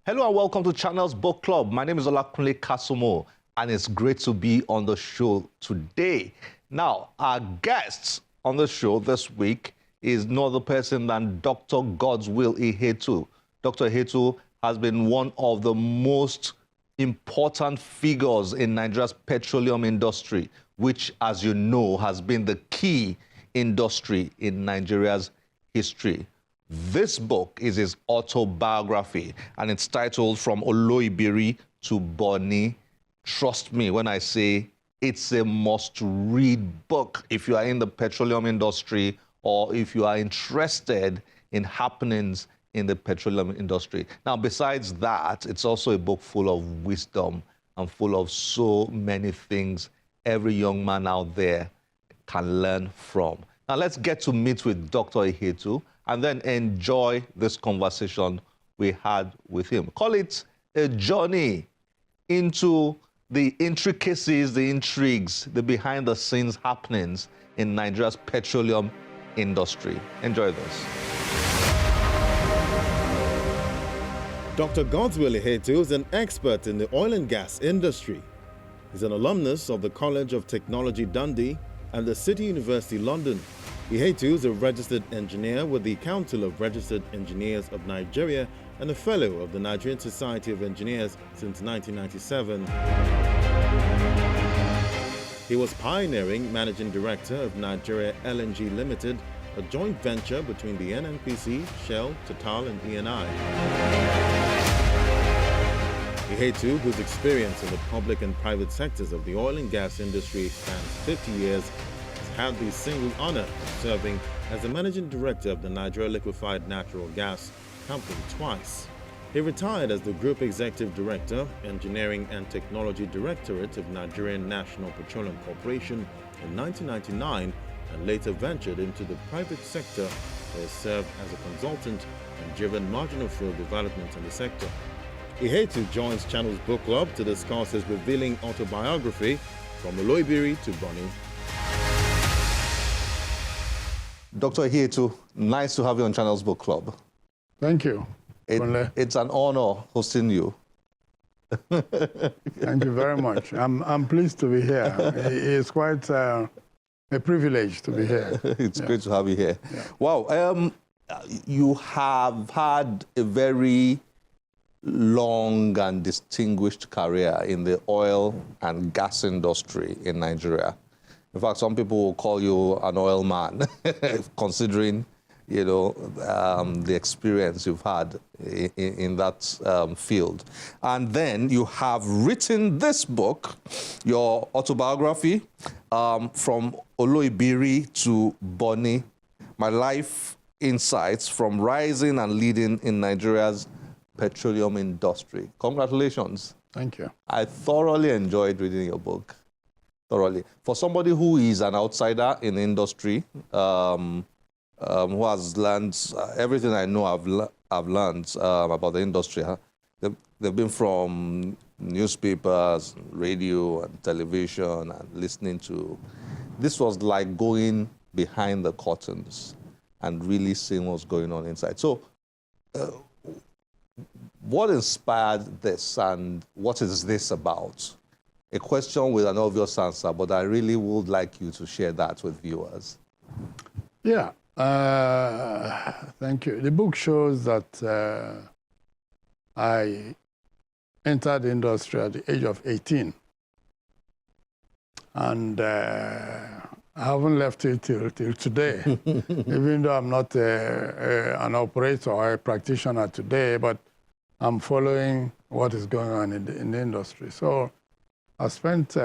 Hello and welcome to Channels Book Club. My name is Olakunle Kasumo, and it's great to be on the show today. Now, our guest on the show this week is no other person than Dr. Godswill Ihetu. Dr. Ihetu has been one of the most important figures in Nigeria's petroleum industry, which, as you know, has been the key industry in Nigeria's history. This book is his autobiography, and it's titled From Oloibiri to Bonny. Trust me when I say it's a must-read book if you are in the petroleum industry or if you are interested in happenings in the petroleum industry. Now, besides that, it's also a book full of wisdom and full of so many things every young man out there can learn from. Now, let's get to meet with Dr. Ihetu and then enjoy this conversation we had with him. Call it a journey into the intricacies, the intrigues, the behind-the-scenes happenings in Nigeria's petroleum industry. Enjoy this. Dr. Godswill Ihetu is an expert in the oil and gas industry. He's an alumnus of the College of Technology Dundee and the City University London. Ihetu is a registered engineer with the Council of Registered Engineers of Nigeria and a fellow of the Nigerian Society of Engineers since 1997. He was pioneering managing director of Nigeria LNG Limited, a joint venture between the NNPC, Shell, Total, and ENI. Ihetu, whose experience in the public and private sectors of the oil and gas industry spans 50 years, had the single honor of serving as the managing director of the Nigeria Liquefied Natural Gas Company twice. He retired as the Group Executive Director, Engineering and Technology Directorate of Nigerian National Petroleum Corporation in 1999 and later ventured into the private sector where he served as a consultant and driven marginal field development in the sector. Ihetu joins Channels Book Club to discuss his revealing autobiography, From Oloibiri to Bonny. Dr. Ihetu, nice to have you on Channels Book Club. Thank you. It's an honor hosting you. Thank you very much. I'm pleased to be here. It's quite a privilege to be here. It's great to have you here. Yeah. Wow. You have had a very long and distinguished career in the oil and gas industry in Nigeria. In fact, some people will call you an oil man, considering, the experience you've had in that field. And then you have written this book, your autobiography, From Oloibiri to Bonny, My Life Insights from Rising and Leading in Nigeria's Petroleum Industry. Congratulations. Thank you. I thoroughly enjoyed reading your book. Thoroughly. For somebody who is an outsider in the industry, who has learned everything I know I've learned about the industry. They've been from newspapers, radio, and television, and listening to. This was like going behind the curtains and really seeing what's going on inside. So, what inspired this, and what is this about? A question with an obvious answer, but I really would like you to share that with viewers. Yeah, thank you. The book shows that I entered the industry at the age of 18. And I haven't left it till today, even though I'm not an operator or a practitioner today, but I'm following what is going on in the industry. So I spent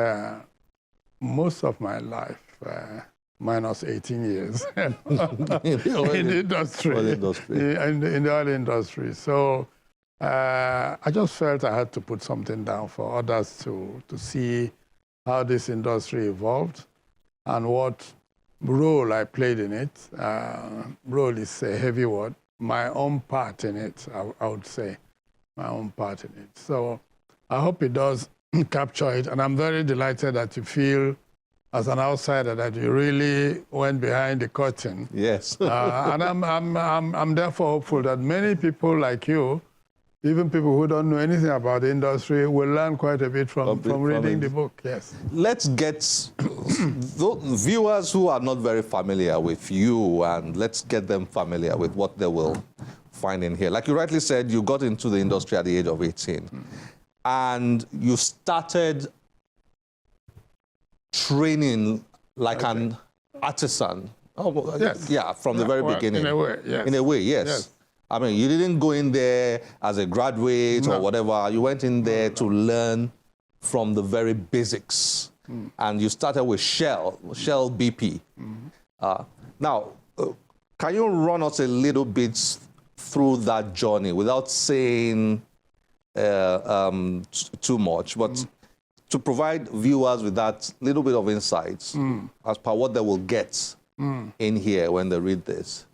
most of my life, minus 18 years, in the industry, in the oil industry. So I just felt I had to put something down for others to see how this industry evolved and what role I played in it. Role is a heavy word. My own part in it, I would say, my own part in it. So I hope it does capture it, and I'm very delighted that you feel, as an outsider, that you really went behind the curtain. Yes. And I'm therefore hopeful that many people like you even people who don't know anything about the industry will learn quite a bit from reading the book, yes. Let's get those viewers who are not very familiar with you, and let's get them familiar with what they will find in here. Like you rightly said, you got into the industry at the age of 18, and you started training like an artisan. Oh, yes. Yeah, from the very beginning. In a way, yes. In a way, yes. I mean, you didn't go in there as a graduate or whatever. You went in there to learn from the very basics. And you started with Shell BP. Now, can you run us a little bit through that journey without saying too much, but to provide viewers with that little bit of insights as per what they will get in here when they read this?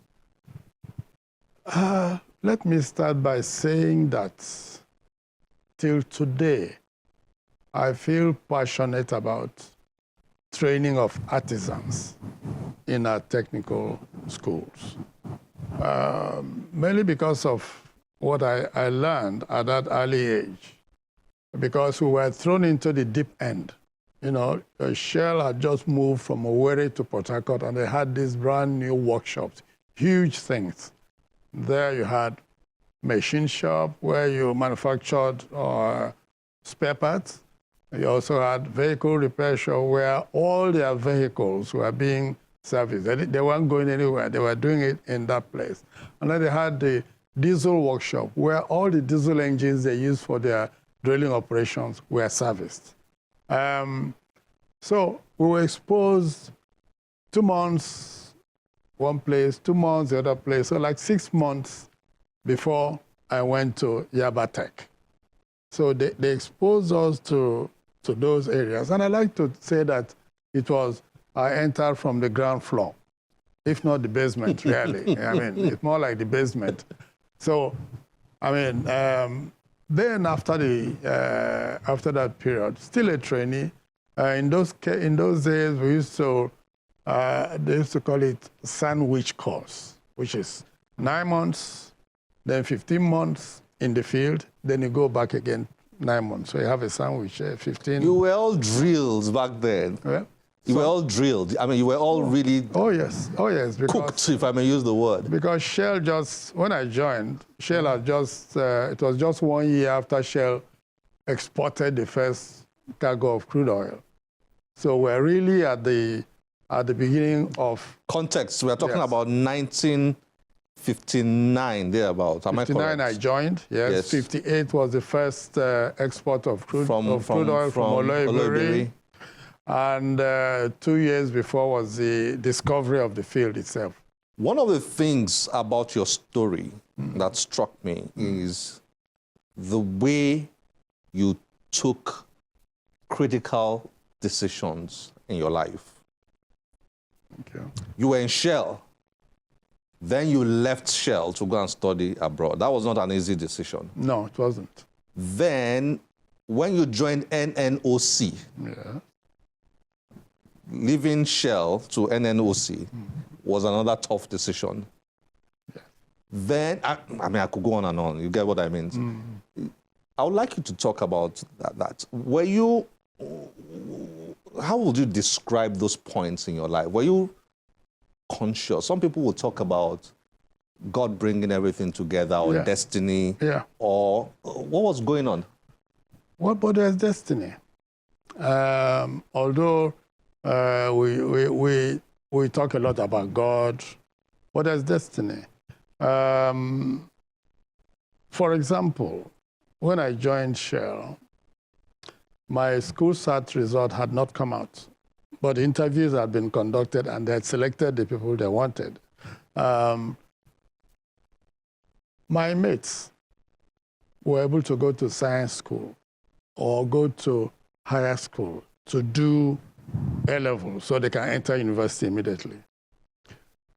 Let me start by saying that till today, I feel passionate about training of artisans in our technical schools. Mainly because of what I learned at that early age, because we were thrown into the deep end. You know, Shell had just moved from Owerri to Port Harcourt, and they had these brand new workshops, huge things. There you had machine shop where you manufactured spare parts. You also had vehicle repair shop where all their vehicles were being serviced. They weren't going anywhere. They were doing it in that place. And then they had the diesel workshop where all the diesel engines they used for their drilling operations were serviced. So we were exposed 2 months one place, 2 months the other place. So like 6 months before I went to Yaba Tech. So they exposed us to those areas. And I like to say that I entered from the ground floor, if not the basement, really. I mean, it's more like the basement. So, I mean, then after that period, still a trainee. In those days, we used to, they used to call it sandwich course, which is 9 months, then 15 months in the field, then you go back again 9 months. So you have a sandwich, 15. You were all drilled back then. Yeah. You were all drilled. I mean, you were all really cooked, if I may use the word. Because Shell when I joined, Shell had it was just 1 year after Shell exported the first cargo of crude oil. So we're really at the beginning of... Context, we're talking about 1959, thereabouts. Am I correct? 59 I joined, yes. 58 was the first export of crude oil from Oloibiri. And 2 years before was the discovery of the field itself. One of the things about your story that struck me is the way you took critical decisions in your life. Okay. You were in Shell. Then you left Shell to go and study abroad. That was not an easy decision. No, it wasn't. Then, when you joined NNOC, leaving Shell to NNOC was another tough decision. Yeah. Then, I mean, I could go on and on. You get what I mean? I would like you to talk about that. Were you, how would you describe those points in your life? Were you conscious? Some people will talk about God bringing everything together, or destiny, or what was going on? What but there's destiny. Although we talk a lot about God, but there's destiny. For example, when I joined Shell, my school SAT result had not come out, but interviews had been conducted and they had selected the people they wanted. My mates were able to go to science school or go to higher school to do A-level so they can enter university immediately.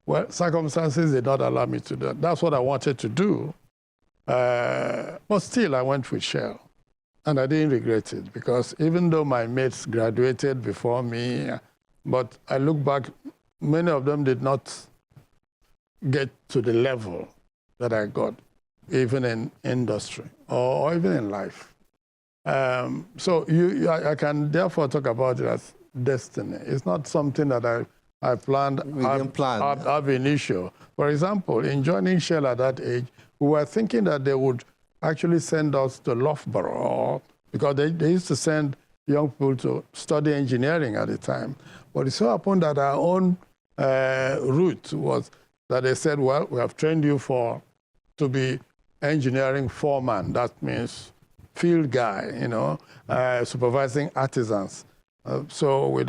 Well, circumstances did not allow me to do that. That's what I wanted to do. But still, I went with Shell. And I didn't regret it, because even though my mates graduated before me, but I look back, many of them did not get to the level that I got, even in industry, or even in life. So I can therefore talk about it as destiny. It's not something that I planned ab initio. For example, in joining Shell at that age, we were thinking that they would actually send us to Loughborough, because they used to send young people to study engineering at the time. But it so happened that our own route was that they said, well, we have trained you to be engineering foreman. That means field guy, you know, supervising artisans. So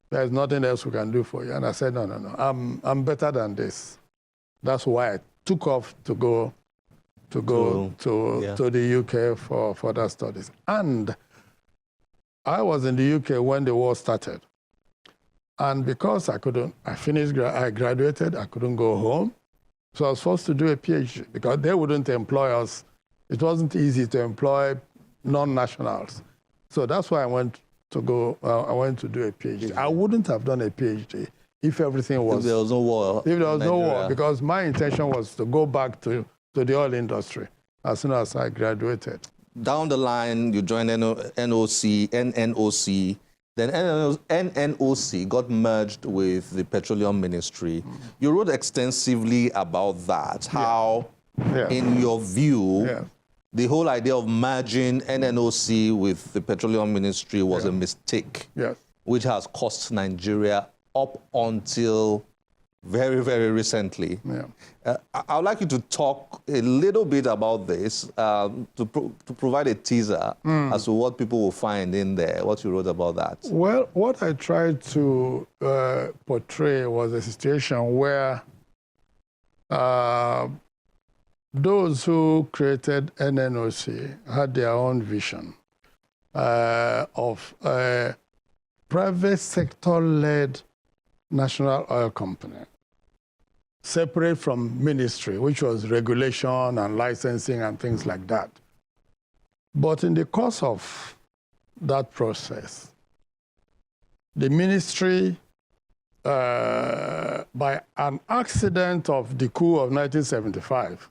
there's nothing else we can do for you. And I said, no, I'm better than this. That's why I took off to go to the UK for further studies. And I was in the UK when the war started. And because I graduated, I couldn't go home. So I was forced to do a PhD because they wouldn't employ us. It wasn't easy to employ non-nationals. So that's why I went to do a PhD. I wouldn't have done a PhD if everything was... If there was no war. If there was no war, because my intention was to go back to the oil industry as soon as I graduated. Down the line, you joined NNOC, then NNOC got merged with the Petroleum Ministry. You wrote extensively about that, how, in your view, the whole idea of merging NNOC with the Petroleum Ministry was a mistake, which has cost Nigeria up until very, very recently. I would like you to talk a little bit about this, to provide a teaser as to what people will find in there, what you wrote about that. Well, what I tried to portray was a situation where those who created NNOC had their own vision of a private sector-led national oil company, separate from ministry, which was regulation and licensing and things like that. But in the course of that process, the ministry, by an accident of the coup of 1975,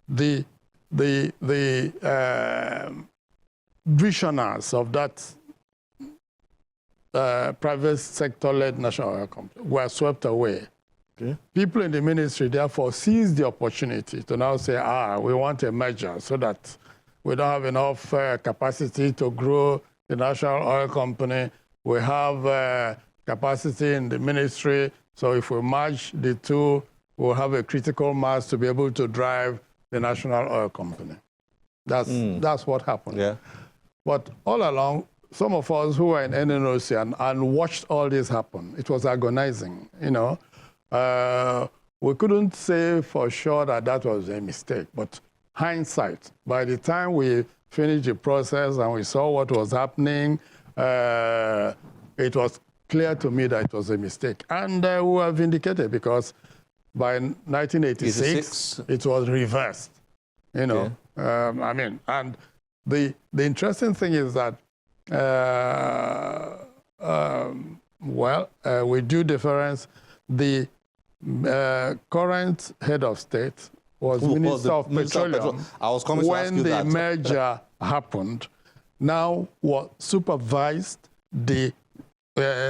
the visionaries of that private sector-led national oil company were swept away. People in the ministry, therefore, seized the opportunity to now say, we want a merger so that we don't have enough capacity to grow the national oil company. We have capacity in the ministry, so if we merge the two, we'll have a critical mass to be able to drive the national oil company. That's what happened. But all along, some of us who were in NNOC and watched all this happen, it was agonizing, you know. We couldn't say for sure that was a mistake, but hindsight, by the time we finished the process and we saw what was happening, it was clear to me that it was a mistake. And we were vindicated because by 1986, it was reversed, you know. I mean, and the interesting thing is that, with due deference, the current head of state was Minister of Petroleum. I was coming to ask you that. When the merger happened, now supervised the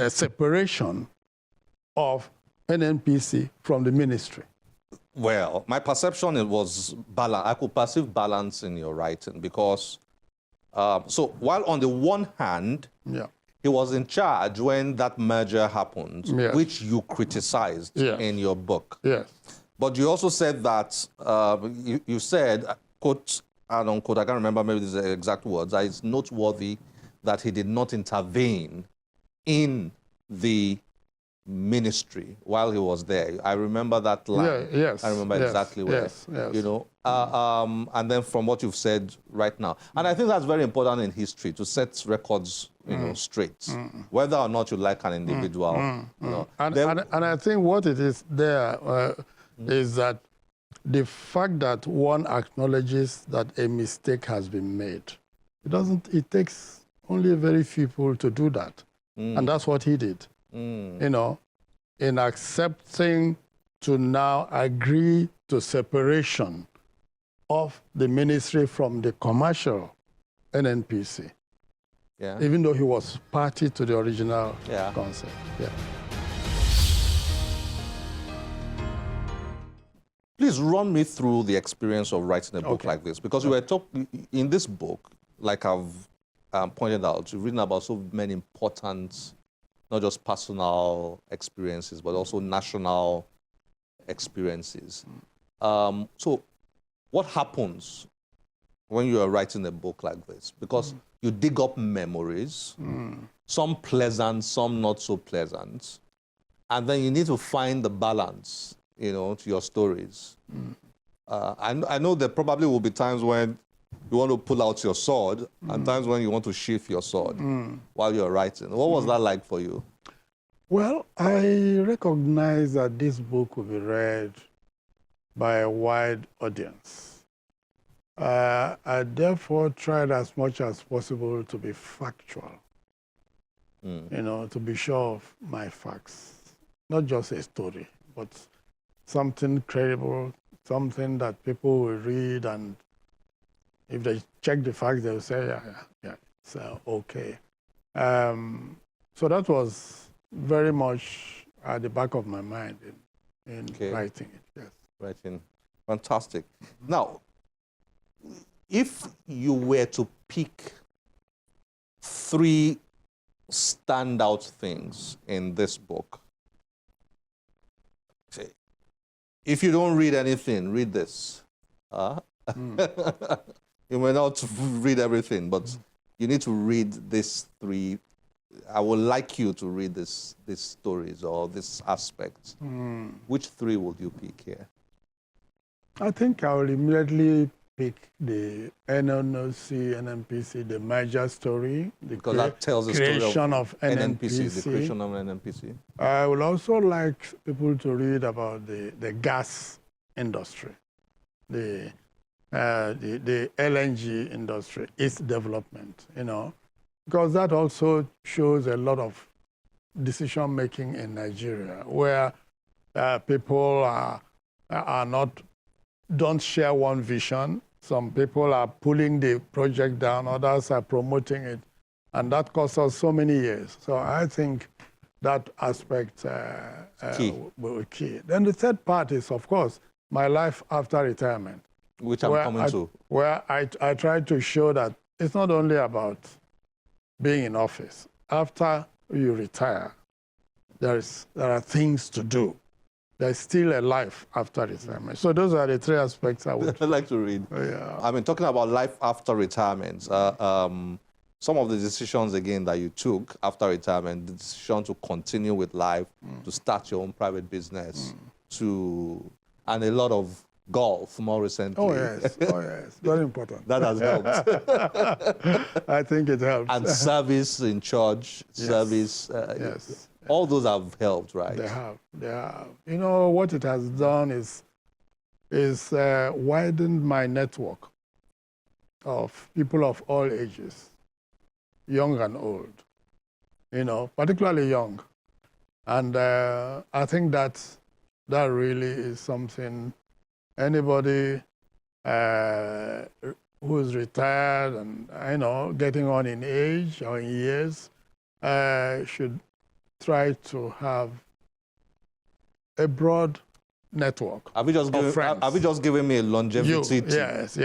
separation of NNPC from the ministry. Well, my perception, it was balance. I could perceive balance in your writing because, so while on the one hand, he was in charge when that merger happened, which you criticized in your book. But you also said that, you said, quote and unquote, I can't remember maybe these are the exact words, that it's noteworthy that he did not intervene in the ministry while he was there. I remember that line. I remember exactly where. You know, and then from what you've said right now. And I think that's very important in history, to set records, you know, straight, whether or not you like an individual. You know. And I think what it is there is that the fact that one acknowledges that a mistake has been made, it takes only very few people to do that. And that's what he did. You know, in accepting to now agree to separation off the ministry from the commercial NNPC, Yeah. even though he was party to the original Yeah. concept. Yeah. Please run me through the experience of writing a book like this, because you were talking in this book, like I've pointed out, you've written about so many important, not just personal experiences, but also national experiences. So what happens when you are writing a book like this? Because you dig up memories, some pleasant, some not so pleasant, and then you need to find the balance, you know, to your stories. I know there probably will be times when you want to pull out your sword and times when you want to sheath your sword while you're writing. What was that like for you? Well, I recognize that this book will be read by a wide audience. I therefore tried as much as possible to be factual, you know, to be sure of my facts. Not just a story, but something credible, something that people will read, and if they check the facts, they'll say, yeah, it's okay. So that was very much at the back of my mind in writing it, yes. Writing, fantastic. Now, if you were to pick 3 standout things in this book, say, if you don't read anything, read this. You may not read everything, but you need to read these 3. I would like you to read these stories or this aspect. Which 3 would you pick here? I think I will immediately pick the NNPC, the merger story, Because that tells the story creation of NNPC. the creation of NNPC. I would also like people to read about the gas industry, the LNG industry, its development, you know, because that also shows a lot of decision-making in Nigeria, where people don't share one vision. Some people are pulling the project down, others are promoting it, and that costs us so many years. So I think that aspect will be key. Then the third part is, of course, my life after retirement. Which I'm coming to. Where I try to show that it's not only about being in office. After you retire, there are things to do. There's still a life after retirement. So those are the 3 aspects I would I'd like to read. Yeah. I mean, talking about life after retirement, some of the decisions, again, that you took after retirement, the decision to continue with life, to start your own private business, and a lot of golf more recently. Oh, yes. Very important. That has helped. I think it helps. And service in church, service. Yes. All those have helped, right? They have. You know, what it has done is widened my network of people of all ages, young and old, you know, particularly young. And I think that really is something anybody who is retired and, you know, getting on in age or in years should try to have a broad network. Have you just given me a longevity tip? Yes,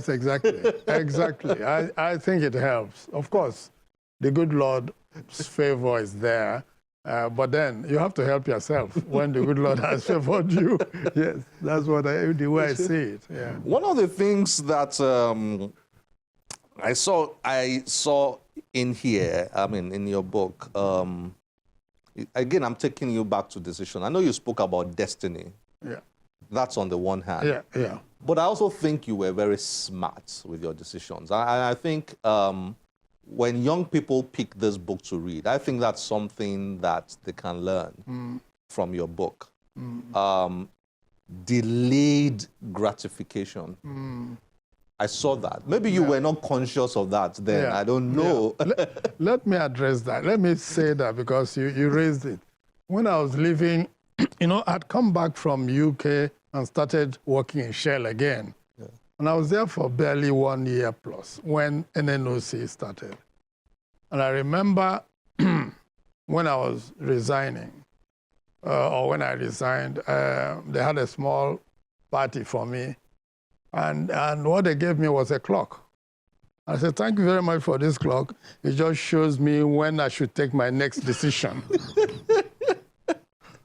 exactly. Exactly. I think it helps. Of course, the good Lord's favor is there, but then you have to help yourself when the good Lord has favored you. Yes, that's the way I see it. Yeah. One of the things that I saw in here, I mean, in your book, again, I'm taking you back to decision. I know you spoke about destiny. Yeah. That's on the one hand. Yeah. But I also think you were very smart with your decisions. I think when young people pick this book to read, I think that's something that they can learn from your book. Delayed gratification. I saw that. Maybe you were not conscious of that then. I don't know. Let me address that. Let me say that because you raised it. When I was living, you know, I'd come back from UK and started working in Shell again. And I was there for barely 1 year plus when NNOC started. And I remember when I was resigning, or when I resigned, they had a small party for me. And what they gave me was a clock. I said, thank you very much for this clock. It just shows me when I should take my next decision.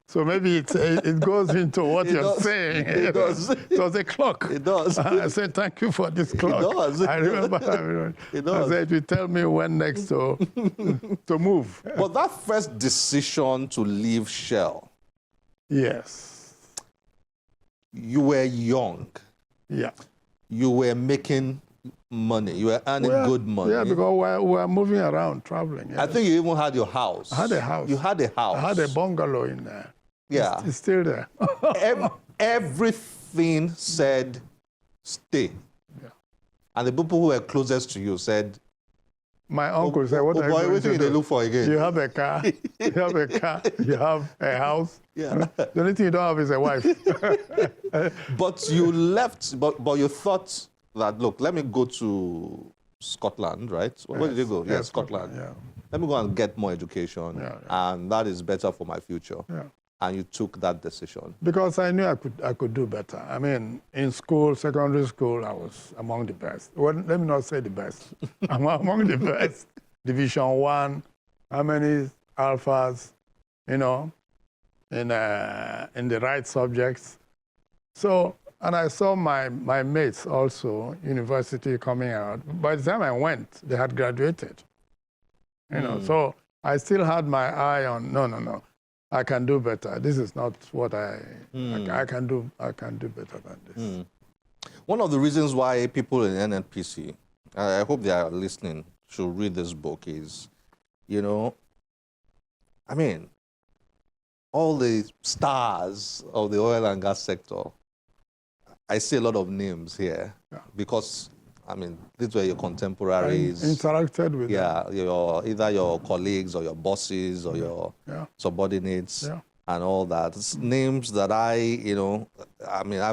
So maybe it goes into what you're saying. It does. It was a clock. It does. I said, thank you for this clock. It does. I remember. It does. I said, you tell me when next to move. But that first decision to leave Shell, Yes. you were young. Yeah. You were making money. You were earning good money. Yeah, because we're moving around, traveling. Yes. I think you even had your house. I had a house. You had a house. I had a bungalow in there. Yeah. It's still there. Everything said, stay. Yeah. And the people who were closest to you said, My uncle said, what are you going to they do? look for again? You have a car, you have a car, you have a house. Yeah. The only thing you don't have is a wife. But you left, but you thought that, look, let me go to Scotland, right? Where did you go? Yes, Scotland. yeah. Let me go and get more education, and that is better for my future. Yeah. And you took that decision. Because I knew I could do better. I mean, in school, secondary school, I was among the best. Well, let me not say the best. I'm among the best. Division 1, how many alphas, you know, in the right subjects. So, and I saw my mates also, university coming out. By the time I went, they had graduated. You know, so I still had my eye on, no. I can do better. This is not what I can do. I can do better than this. One of the reasons why people in NNPC, I hope they are listening, should read this book is, you know, I mean, all the stars of the oil and gas sector, I see a lot of names here because, I mean, these were your contemporaries. I interacted with them. Either your colleagues or your bosses or your subordinates and all that. It's names that I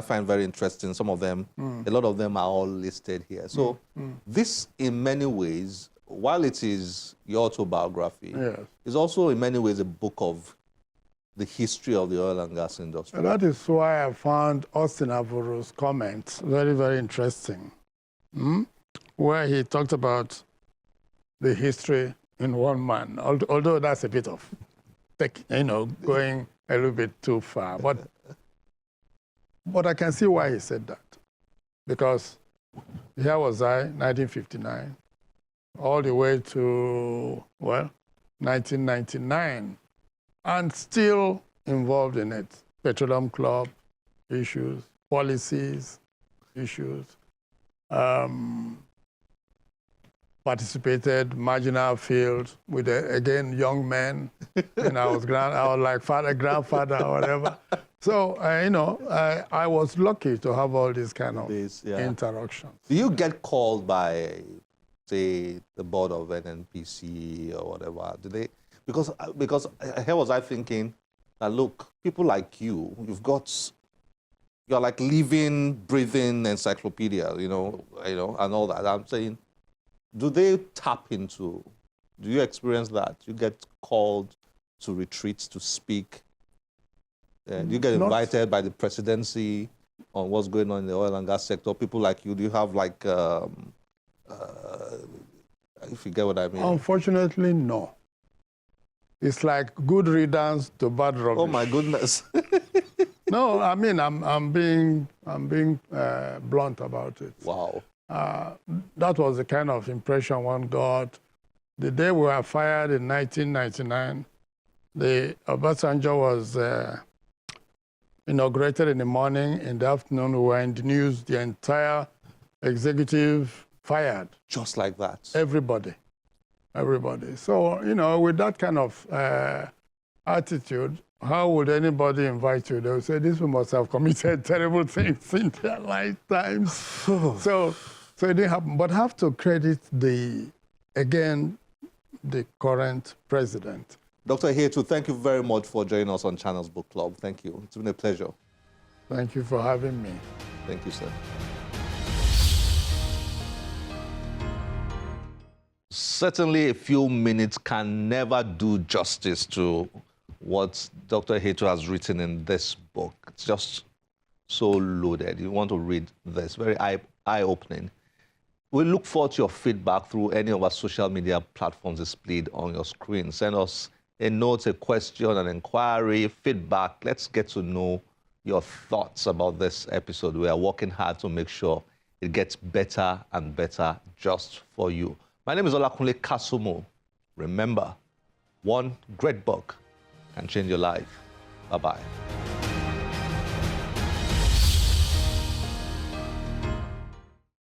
find very interesting. Some of them, a lot of them are all listed here. So this, in many ways, while it is your autobiography, is also in many ways a book of the history of the oil and gas industry. And that is why I found Austin Avoro's comments very, very interesting. Where he talked about the history in one man, although that's a bit of, going a little bit too far. But I can see why he said that. Because here was I, 1959, all the way to, 1999, and still involved in it. Petroleum Club issues, policies issues. Participated marginal field with again young men, and I was like grandfather or whatever. So I was lucky to have all these kind of interactions. Do you get called by, say, the board of NNPC or whatever? Do they? Because here was I thinking that, look, people like you, you're like living, breathing encyclopedia, and all that. I'm saying, do they tap into, do you experience that? You get called to retreats to speak? Do you get invited by the presidency on what's going on in the oil and gas sector? People like you, do you have like, if you get what I mean? Unfortunately, no. It's like good riddance to bad rubbish. Oh my goodness. No, I mean, I'm being blunt about it. Wow. That was the kind of impression one got. The day we were fired in 1999, the Obasanjo was inaugurated in the morning. In the afternoon, we were in the news. The entire executive fired. Just like that. Everybody. So, with that kind of attitude, how would anybody invite you? They would say, these people must have committed terrible things in their lifetimes. So it didn't happen. But I have to credit the current president. Dr. Hetu, thank you very much for joining us on Channels Book Club. Thank you. It's been a pleasure. Thank you for having me. Thank you, sir. certainly a few minutes can never do justice to what Dr. Heto has written in this book. It's just so loaded. You want to read this, very eye-opening. We look forward to your feedback through any of our social media platforms displayed on your screen. Send us a note, a question, an inquiry, feedback. Let's get to know your thoughts about this episode. We are working hard to make sure it gets better and better just for you. My name is Olakunle Kasumo. Remember, one great book can change your life. Bye-bye.